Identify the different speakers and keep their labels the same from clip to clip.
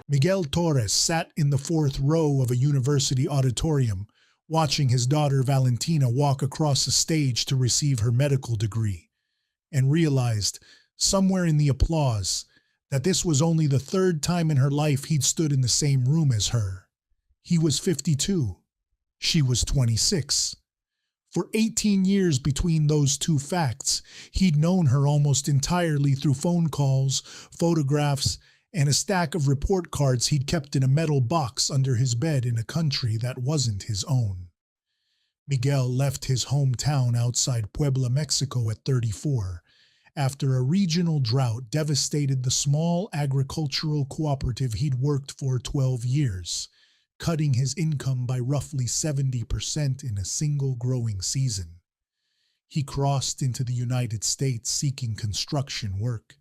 Speaker 1: Miguel Torres sat in the fourth row of a university auditorium, watching his daughter Valentina walk across the stage to receive her medical degree, and realized, somewhere in the applause, that this was only the third time in her life he'd stood in the same room as her. He was 52. She was 26. For 18 years between those two facts, he'd known her almost entirely through phone calls, photographs, and a stack of report cards he'd kept in a metal box under his bed in a country that wasn't his own. Miguel left his hometown outside Puebla, Mexico at 34, after a regional drought devastated the small agricultural cooperative he'd worked for 12 years, cutting his income by roughly 70% in a single growing season. He crossed into the United States seeking construction work,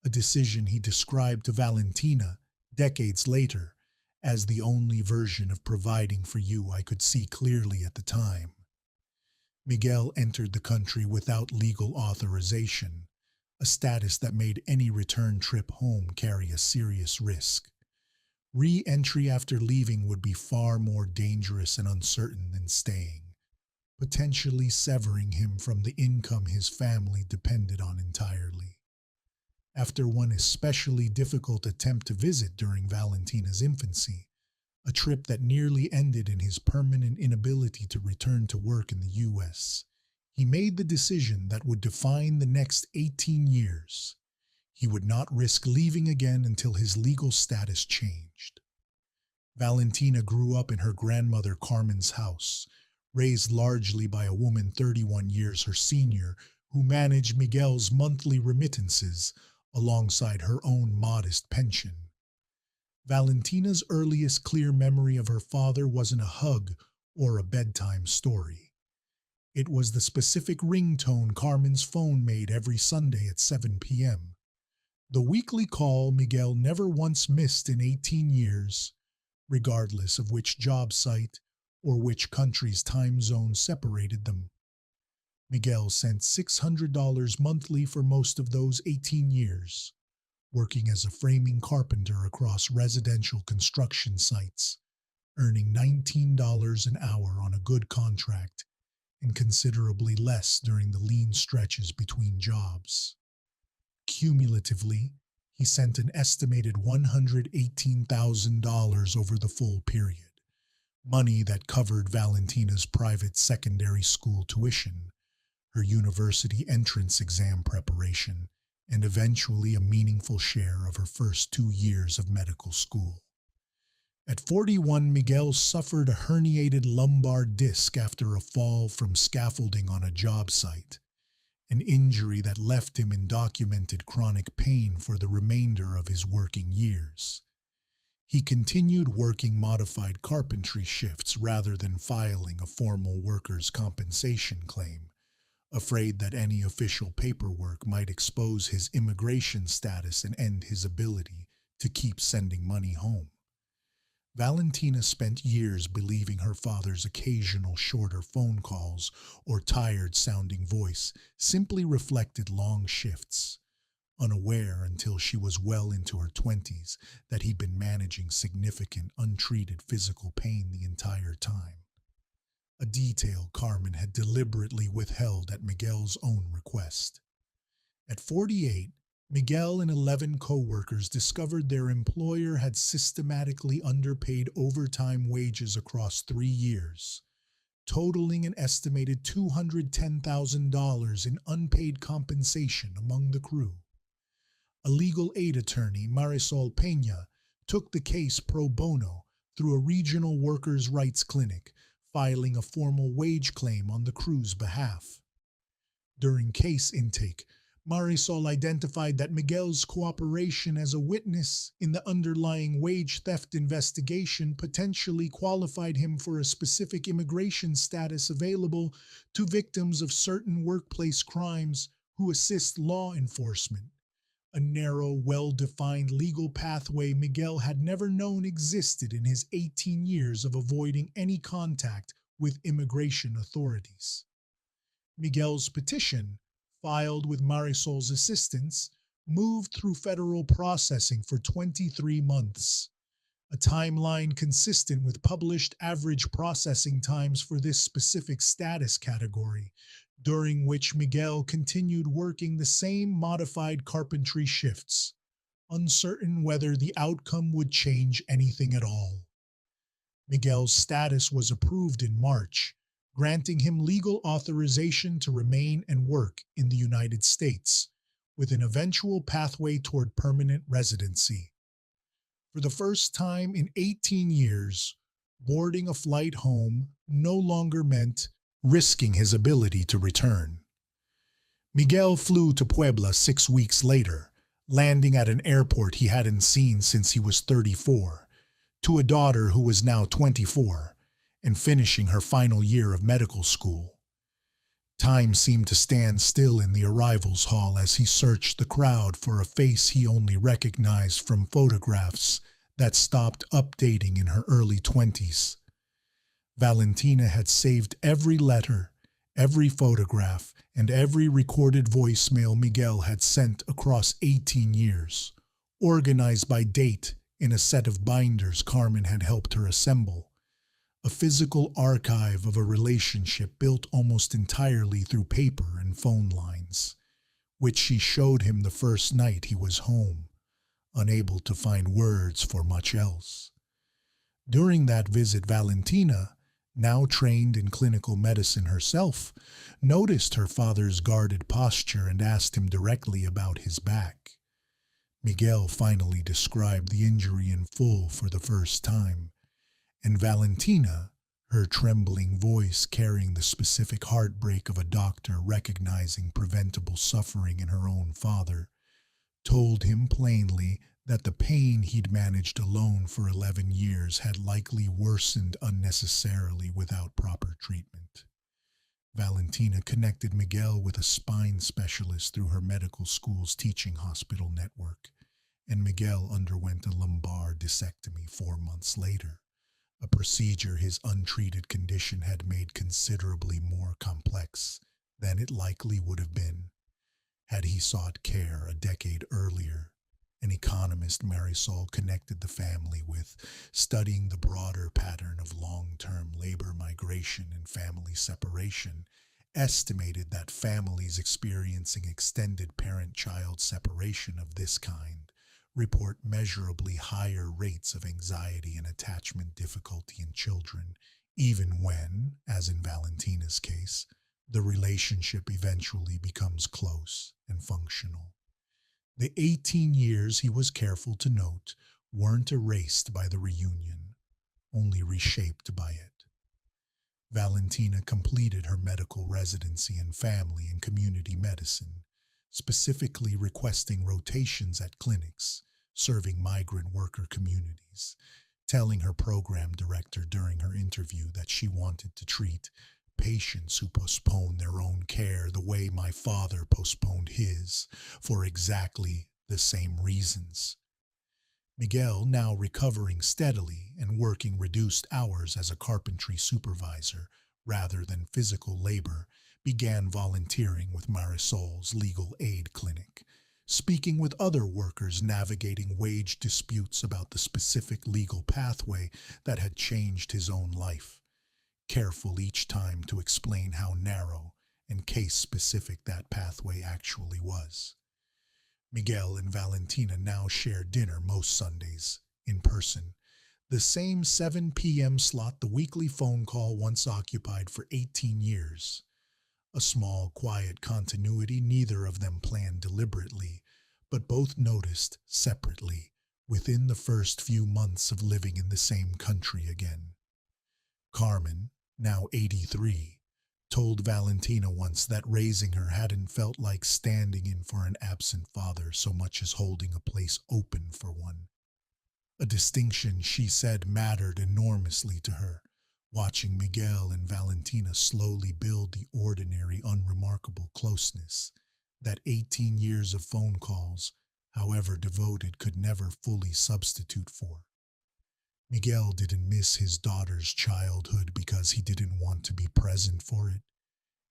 Speaker 1: a decision he described to Valentina decades later as the only version of providing for you I could see clearly at the time. Miguel entered the country without legal authorization, a status that made any return trip home carry a serious risk. Re-entry after leaving would be far more dangerous and uncertain than staying, potentially severing him from the income his family depended on entirely. After one especially difficult attempt to visit during Valentina's infancy, a trip that nearly ended in his permanent inability to return to work in the U.S., he made the decision that would define the next 18 years. He would not risk leaving again until his legal status changed. Valentina grew up in her grandmother Carmen's house, raised largely by a woman 31 years her senior who managed Miguel's monthly remittances alongside her own modest pension. Valentina's earliest clear memory of her father wasn't a hug or a bedtime story. It was the specific ringtone Carmen's phone made every Sunday at 7 p.m. The weekly call Miguel never once missed in 18 years, regardless of which job site or which country's time zone separated them. Miguel sent $600 monthly for most of those 18 years, working as a framing carpenter across residential construction sites, earning $19 an hour on a good contract and considerably less during the lean stretches between jobs. Cumulatively, he sent an estimated $118,000 over the full period, money that covered Valentina's private secondary school tuition, her university entrance exam preparation, and eventually a meaningful share of her first 2 years of medical school. At 41, Miguel suffered a herniated lumbar disc after a fall from scaffolding on a job site, an injury that left him in documented chronic pain for the remainder of his working years. He continued working modified carpentry shifts rather than filing a formal workers' compensation claim, afraid that any official paperwork might expose his immigration status and end his ability to keep sending money home. Valentina spent years believing her father's occasional shorter phone calls or tired-sounding voice simply reflected long shifts, unaware until she was well into her 20s that he'd been managing significant untreated physical pain the entire time, a detail Carmen had deliberately withheld at Miguel's own request. At 48, Miguel and 11 co-workers discovered their employer had systematically underpaid overtime wages across 3 years, totaling an estimated $210,000 in unpaid compensation among the crew. A legal aid attorney, Marisol Peña, took the case pro bono through a regional workers' rights clinic, filing a formal wage claim on the crew's behalf. During case intake, Marisol identified that Miguel's cooperation as a witness in the underlying wage theft investigation potentially qualified him for a specific immigration status available to victims of certain workplace crimes who assist law enforcement, a narrow, well-defined legal pathway Miguel had never known existed in his 18 years of avoiding any contact with immigration authorities. Miguel's petition, filed with Marisol's assistance, moved through federal processing for 23 months, a timeline consistent with published average processing times for this specific status category, during which Miguel continued working the same modified carpentry shifts, uncertain whether the outcome would change anything at all. Miguel's status was approved in March, granting him legal authorization to remain and work in the United States, with an eventual pathway toward permanent residency. For the first time in 18 years, boarding a flight home no longer meant risking his ability to return. Miguel flew to Puebla 6 weeks later, landing at an airport he hadn't seen since he was 34, to a daughter who was now 24, and finishing her final year of medical school. Time seemed to stand still in the arrivals hall as he searched the crowd for a face he only recognized from photographs that stopped updating in her early 20s. Valentina had saved every letter, every photograph, and every recorded voicemail Miguel had sent across 18 years, organized by date in a set of binders Carmen had helped her assemble. A physical archive of a relationship built almost entirely through paper and phone lines, which she showed him the first night he was home, unable to find words for much else. During that visit, Valentina, now trained in clinical medicine herself, noticed her father's guarded posture and asked him directly about his back. Miguel finally described the injury in full for the first time, and Valentina, her trembling voice carrying the specific heartbreak of a doctor recognizing preventable suffering in her own father, told him plainly that the pain he'd managed alone for 11 years had likely worsened unnecessarily without proper treatment. Valentina connected Miguel with a spine specialist through her medical school's teaching hospital network, and Miguel underwent a lumbar discectomy 4 months later, a procedure his untreated condition had made considerably more complex than it likely would have been had he sought care a decade earlier. An economist Marisol connected the family with, studying the broader pattern of long-term labor migration and family separation, estimated that families experiencing extended parent-child separation of this kind report measurably higher rates of anxiety and attachment difficulty in children, even when, as in Valentina's case, the relationship eventually becomes close and functional. The 18 years, he was careful to note, weren't erased by the reunion, only reshaped by it. Valentina completed her medical residency in family and community medicine, specifically requesting rotations at clinics serving migrant worker communities, telling her program director during her interview that she wanted to treat patients who postpone their own care the way my father postponed his, for exactly the same reasons. Miguel, now recovering steadily and working reduced hours as a carpentry supervisor rather than physical labor, began volunteering with Marisol's legal aid clinic, speaking with other workers navigating wage disputes about the specific legal pathway that had changed his own life, careful each time to explain how narrow and case-specific that pathway actually was. Miguel and Valentina now share dinner most Sundays, in person, the same 7 p.m. slot the weekly phone call once occupied for 18 years. A small, quiet continuity neither of them planned deliberately, but both noticed separately within the first few months of living in the same country again. Carmen, now 83, told Valentina once that raising her hadn't felt like standing in for an absent father so much as holding a place open for one. A distinction she said mattered enormously to her, watching Miguel and Valentina slowly build the ordinary, unremarkable closeness that 18 years of phone calls, however devoted, could never fully substitute for. Miguel didn't miss his daughter's childhood because he didn't want to be present for it.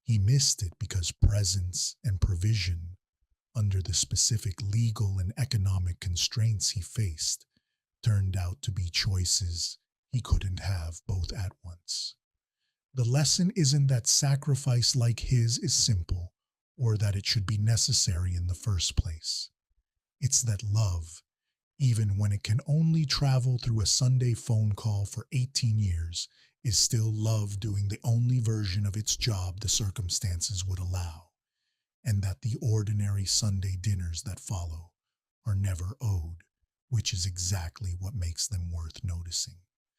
Speaker 1: He missed it because presence and provision, under the specific legal and economic constraints he faced, turned out to be choices he couldn't have both at once. The lesson isn't that sacrifice like his is simple or that it should be necessary in the first place. It's that love, even when it can only travel through a Sunday phone call for 18 years, is still love doing the only version of its job the circumstances would allow, and that the ordinary Sunday dinners that follow are never owed, which is exactly what makes them worth noticing.